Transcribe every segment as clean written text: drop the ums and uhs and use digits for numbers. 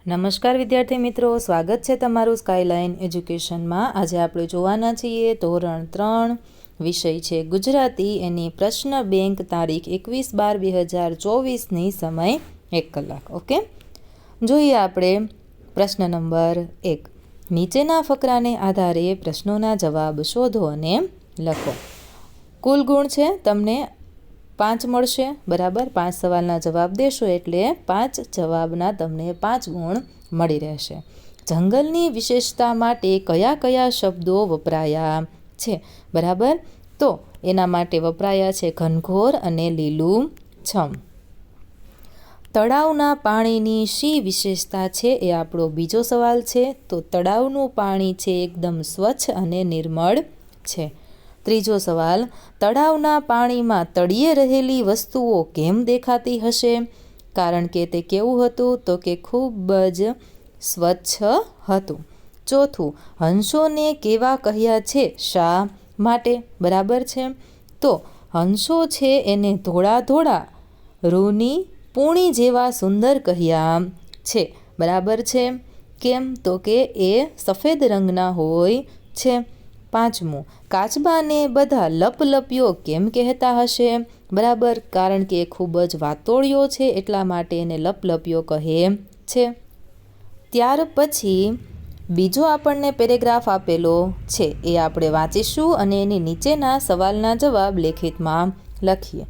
નમસ્કાર વિદ્યાર્થી મિત્રો, સ્વાગત છે તમારું સ્કાયલાઇન એજ્યુકેશનમાં। આજે આપણે જોવાના છીએ ધોરણ 3 વિષય છે ગુજરાતી, એની પ્રશ્ન બેંક તારીખ 21/12/2024ની સમય 1 કલાક। ઓકે, જોઈએ આપણે પ્રશ્ન નંબર 1। નીચેના ફકરાને આધારે પ્રશ્નોના જવાબ શોધો અને લખો। કુલ ગુણ છે તમને 5 મળશે, બરાબર। 5 સવાલના જવાબ દેશો એટલે 5 જવાબના તમને 5 ગુણ મળી રહેશે। જંગલની વિશેષતા માટે કયા કયા શબ્દો વપરાયા છે, બરાબર? તો એના માટે વપરાયા છે ઘનઘોર અને લીલું છમ। તળાવના પાણીની શી વિશેષતા છે, એ આપણો બીજો સવાલ છે। તો તળાવનું પાણી છે એકદમ સ્વચ્છ અને નિર્મળ છે। ત્રીજો સવાલ, તળાવના પાણીમાં તળિયે રહેલી વસ્તુઓ કેમ દેખાતી હશે? કારણ કે તે કેવું હતું? તો કે ખૂબ જ સ્વચ્છ હતું। ચોથું, હંસોને કેવા કહ્યા છે, શા માટે? બરાબર છે, તો હંસો છે એને ધોળા ધોળા રૂની પૂણી જેવા સુંદર કહ્યા છે, બરાબર છે। કેમ? તો કે એ સફેદ રંગના હોય છે। પાંચમું, કાચબાને બધા લપલપ્યો કેમ કહેતા હશે? બરાબર, કારણ કે ખૂબ જ વાતોળિયો છે એટલા માટે એને લપલપ્યો કહે છે। ત્યાર પછી બીજો આપણને પેરેગ્રાફ આપેલો છે, એ આપણે વાંચીશું અને એની નીચેના સવાલના જવાબ લેખિતમાં લખીએ।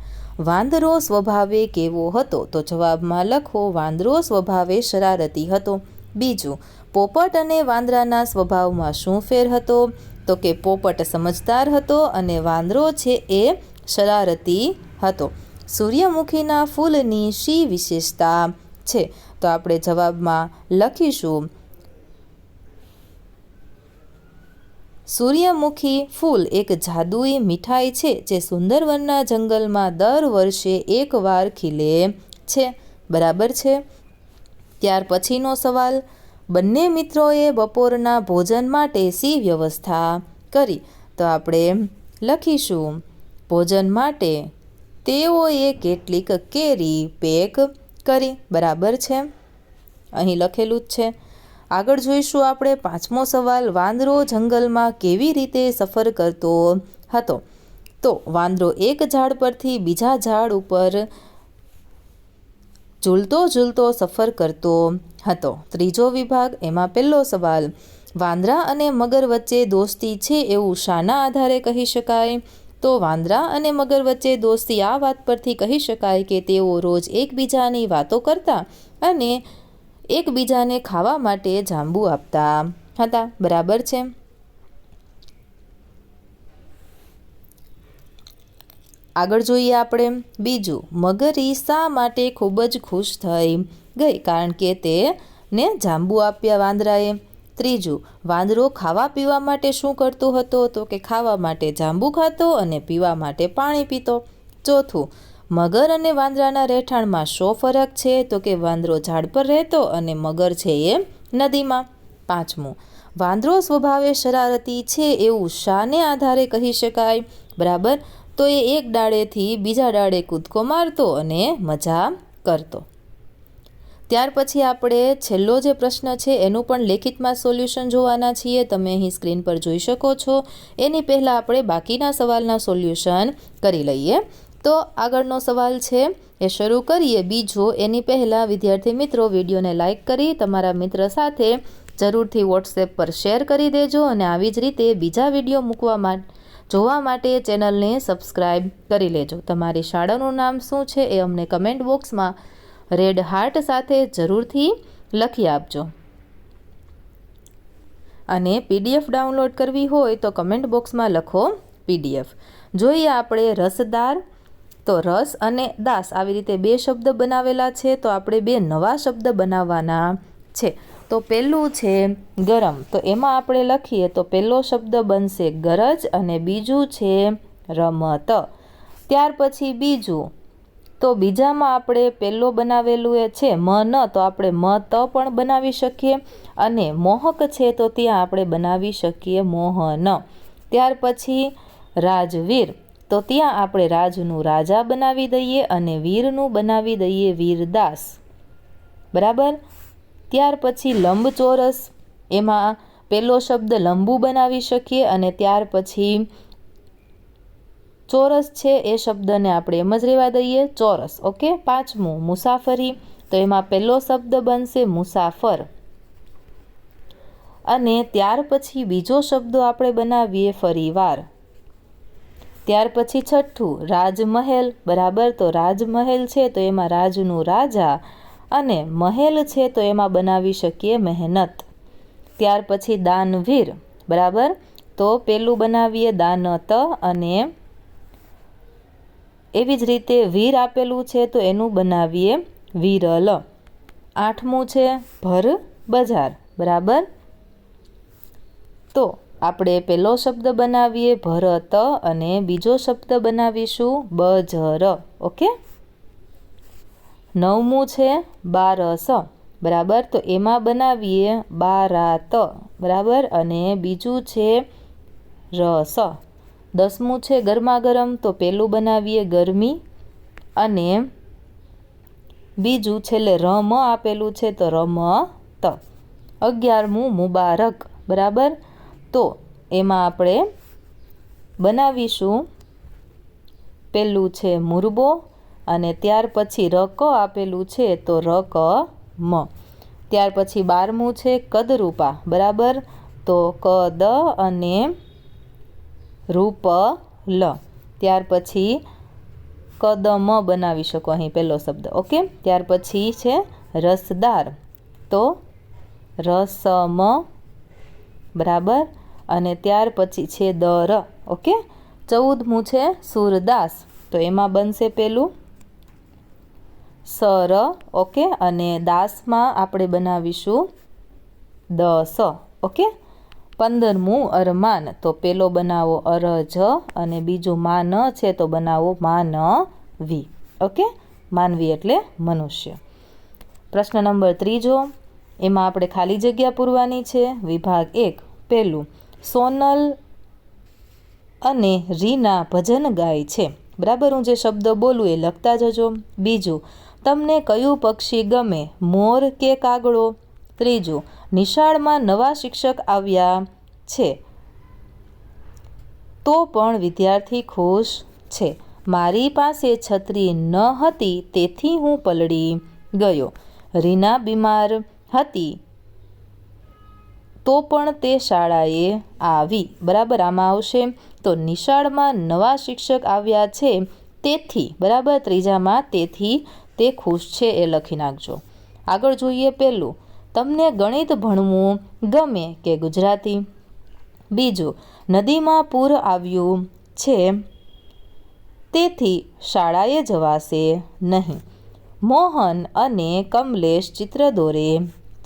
વાંદરો સ્વભાવે કેવો હતો? તો જવાબમાં લખો, વાંદરો સ્વભાવે શરારતી હતો। બીજું, પોપટ અને વાંદરાના સ્વભાવમાં શું ફેર હતો? તો કે પોપટ સમજદાર હતો અને વાંદરો છે એ શરારતી હતો। સૂર્યમુખીના ફૂલની શી વિશેષતા છે? તો આપણે જવાબમાં લખીશું, સૂર્યમુખી ફૂલ એક જાદુઈ મીઠાઈ છે જે સુંદરવનના જંગલમાં દર વર્ષે એકવાર ખીલે છે, બરાબર છે। ત્યાર પછીનો સવાલ, બંને મિત્રોએ બપોરના ભોજન માટે શી વ્યવસ્થા કરી? તો આપણે લખીશું, ભોજન માટે તેઓએ કેટલીક કેરી પેક કરી, બરાબર છે, અહીં લખેલું જ છે। આગળ જોઈશું આપણે પાંચમો સવાલ, વાંદરો જંગલમાં કેવી રીતે સફર કરતો હતો? તો વાંદરો એક ઝાડ પરથી બીજા ઝાડ ઉપર ઝૂલતો ઝૂલતો સફર કરતો હતો। ત્રીજો વિભાગ, એમાં પહેલો સવાલ, વાંદરા અને મગર વચ્ચે દોસ્તી છે એવું શાના આધારે કહી શકાય? તો વાંદરા અને મગર વચ્ચે દોસ્તી આ વાત પરથી કહી શકાય કે તેઓ રોજ એકબીજાની વાતો કરતા અને એકબીજાને ખાવા માટે જાંબુ આપતા હતા, બરાબર છે। આગળ જોઈએ આપણે બીજું, મગરી શા માટે ખૂબ જ ખુશ થઈ ગઈ? કારણ કે તેને જાંબુ આપ્યા વાંદરાએ। ત્રીજું, વાંદરો ખાવા પીવા માટે શું કરતો હતો? તો કે ખાવા માટે જાંબુ ખાતો અને પીવા માટે પાણી પીતો। ચોથું, મગર અને વાંદરાના રહેઠાણમાં શો ફરક છે? તો કે વાંદરો ઝાડ પર રહેતો અને મગર છે એ નદીમાં। પાંચમું, વાંદરો સ્વભાવે શરારતી છે એવું શાને આધારે કહી શકાય? બરાબર, તો એ એક ડાળેથી બીજા ડાળે કૂદકો મારતો અને મજા કરતો। ત્યાર પછી આપણે છેલ્લો જે પ્રશ્ન છે એનું પણ લેખિતમાં સોલ્યુશન જોવાના છીએ, તમે અહીં સ્ક્રીન પર જોઈ શકો છો। એની પહેલાં આપણે બાકીના સવાલના સોલ્યુશન કરી લઈએ। તો આગળનો સવાલ છે એ શરૂ કરીએ બીજો, એની પહેલાં વિદ્યાર્થી મિત્રો વિડીયોને લાઇક કરી તમારા મિત્ર સાથે જરૂરથી વોટ્સએપ પર શેર કરી દેજો અને આવી જ રીતે બીજા વિડીયો જોવા માટે ચેનલને સબસ્ક્રાઈબ કરી લેજો। તમારી શાળાનું નામ શું છે એ અમને કમેન્ટ બોક્સમાં રેડ હાર્ટ સાથે જરૂરથી લખી આપજો અને PDF ડાઉનલોડ કરવી હોય તો કમેન્ટ બોક્સમાં લખો PDF। જોઈએ આપણે રસદાર, તો રસ અને દાસ આવી રીતે બે શબ્દ બનાવેલા છે, તો આપણે બે નવા શબ્દ બનાવવાના છે। તો પહેલું છે ગરમ, તો એમાં આપણે લખીએ તો પહેલો શબ્દ બનશે ગરજ અને બીજું છે રમત। ત્યાર પછી બીજું, તો બીજામાં આપણે પહેલો બનાવેલું એ છે મન, તો આપણે મ ત પણ બનાવી શકીએ અને મોહક છે તો ત્યાં આપણે બનાવી શકીએ મોહન। ત્યાર પછી રાજવીર, તો ત્યાં આપણે રાજનું રાજા બનાવી દઈએ અને વીરનું બનાવી દઈએ વીરદાસ, બરાબર। ત્યાર પછી લંબચોરસ, એમાં પહેલો શબ્દ લંબુ બનાવી શકીએ અને ત્યાર પછી ચોરસ છે એ શબ્દને આપણે એમ જ રહેવા દઈએ, ચોરસ. ઓકે. પાંચમું મુસાફરી, તો એમાં પહેલો શબ્દ બનશે મુસાફર અને ત્યાર પછી બીજો શબ્દ આપણે બનાવીએ ફરીવાર. ત્યાર પછી છઠ્ઠું રાજમહેલ, બરાબર. તો રાજમહેલ છે તો એમાં રાજનું રાજા અને મહેલ છે તો એમાં બનાવી શકીએ મહેનત. ત્યાર પછી દાનવીર, બરાબર. તો પેલું બનાવીએ દાનત અને એવી જ રીતે વીર આપેલું છે તો એનું બનાવીએ વિરલ. આઠમું છે ભર બજાર, બરાબર. તો આપણે પહેલો શબ્દ બનાવીએ ભરત અને બીજો શબ્દ બનાવીશું બજર. ઓકે. નવમું છે બારસ, બરાબર. તો એમાં બનાવીએ બારાત, બરાબર અને બીજું છે રસ. દસમું છે ગરમા ગરમ, તો પહેલું બનાવીએ ગરમી અને બીજું છેલ્લે રમ આપેલું છે તો રમત. 11મું મુબારક, બરાબર. તો એમાં આપણે બનાવીશું પહેલું છે મુરબો અને ત્યાર પછી રક આપેલું છે તો રકમ. ત્યાર પછી 12મું છે કદરૂપા, બરાબર. તો કદ અને રૂપલ. ત્યાર પછી કદમ બનાવી શકો અહીં પહેલો શબ્દ. ઓકે. ત્યાર પછી છે રસદાર, તો રસમ, બરાબર અને ત્યાર પછી છે દર. ઓકે. 14મું છે સુરદાસ, તો એમાં બનશે પેલું સર. ઓકે. અને દાસમાં આપણે બનાવીશું દસ. ઓકે. 15મું અરમાન, તો પેલો બનાવો અરજ અને બીજું માન છે તો બનાવો માનવી. ઓકે. માનવી એટલે મનુષ્ય. પ્રશ્ન નંબર 3, એમાં આપણે ખાલી જગ્યા પૂરવાની છે. વિભાગ 1, પહેલું સોનલ અને રીના ભજન ગાય છે, બરાબર. હું જે શબ્દ બોલું એ લખતા જજો. બીજું તમને કયું પક્ષી ગમે, મોર કે કાગડો? ત્રીજું નિશાળમાં નવા શિક્ષક આવ્યા છે તો પણ વિદ્યાર્થી ખુશ છે. મારી પાસે છત્રી ન હતી તેથી હું પલળી ગયો. રીના બીમાર હતી તો પણ તે શાળાએ આવી, બરાબર. આમાં આવશે તો નિશાળમાં નવા શિક્ષક આવ્યા છે તેથી, બરાબર. ત્રીજામાં તેથી તે ખુશ છે એ લખી નાખજો. આગળ જોઈએ. પહેલું તમને ગણિત ભણવું ગમે કે ગુજરાતી? બીજું નદીમાં પૂર આવ્યું છે તેથી શાળાએ જવાશે નહીં. મોહન અને કમલેશ ચિત્ર દોરે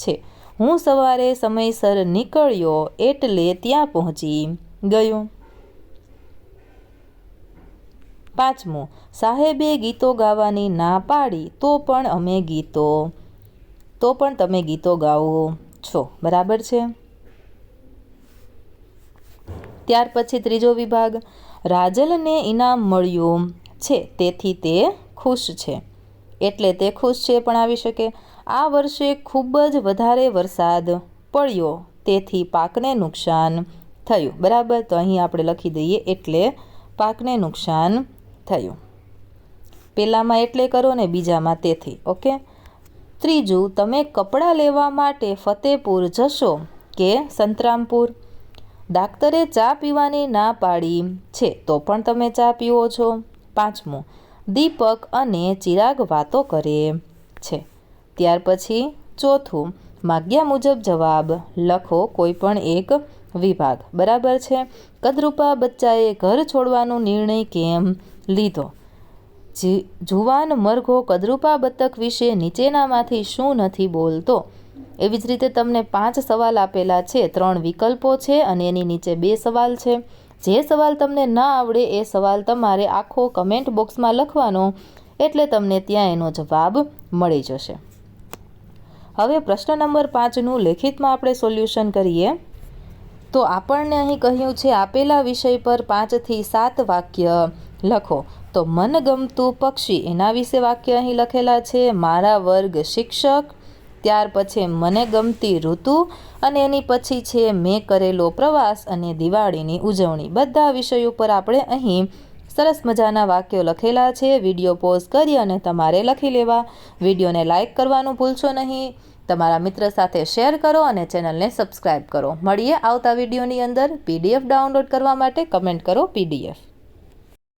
છે. હું સવારે સમયસર નીકળ્યો એટલે ત્યાં પહોંચી ગયો. 5મું સાહેબે ગીતો ગાવાની ના પાડી તો પણ તમે ગીતો ગાઓ છો, બરાબર છે. ત્યાર પછી ત્રીજો વિભાગ રાજલને ઇનામ મળ્યું છે તેથી તે ખુશ છે, એટલે તે ખુશ છે પણ આવી શકે. આ વર્ષે ખૂબ જ વધારે વરસાદ પડ્યો તેથી પાકને નુકસાન થયું, બરાબર. તો અહીં આપણે લખી દઈએ એટલે પાકને નુકસાન થયું. પહેલામાં એટલે કરો ને બીજામાં તેથી. ઓકે. ત્રીજું તમે કપડાં લેવા માટે ફતેપુર જશો કે સંતરામપુર? ડાક્ટરે ચા પીવાની ના પાડી છે તો પણ તમે ચા પીવો છો. 5મું દીપક અને ચિરાગ વાતો કરે છે. ત્યાર પછી ચોથું માગ્યા મુજબ જવાબ લખો કોઈ પણ એક વિભાગ, બરાબર છે. કદરૂપા બચ્ચાએ ઘર છોડવાનો નિર્ણય કેમ લીધો? જુવાન મરઘો કદરૂપા બતક વિશે નીચેનામાંથી શું નથી બોલતો? એવી જ રીતે તમને 5 સવાલ આપેલા છે, 3 વિકલ્પો છે અને એની નીચે 2 સવાલ છે. જે સવાલ તમને ના આવડે એ સવાલ તમારે આખો કમેન્ટ બોક્સમાં લખવાનો, એટલે તમને ત્યાં એનો જવાબ મળી જશે. હવે પ્રશ્ન નંબર 5નું લેખિતમાં આપણે સોલ્યુશન કરીએ. તો આપણને અહીં કહ્યું છે આપેલા વિષય પર 5 થી 7 વાક્ય લખો. તો મનગમતું પક્ષી, એના વિશે વાક્ય અહીં લખેલા છે. મારા વર્ગ શિક્ષક, ત્યાર પછી મને ગમતી ઋતુ અને એની પછી છે મેં કરેલો પ્રવાસ અને દિવાળીની ઉજવણી. બધા વિષયો ઉપર આપણે અહીં સરસ મજાના વાક્યો લખેલા છે. વિડીયો પોઝ કરી અને તમારે લખી લેવા. વિડીયોને લાઇક કરવાનું ભૂલશો નહીં. તમારા મિત્ર સાથે શેર કરો અને ચેનલને સબસ્ક્રાઈબ કરો. મળીએ આવતા વિડીયોની અંદર. PDF ડાઉનલોડ કરવા માટે કમેન્ટ કરો PDF.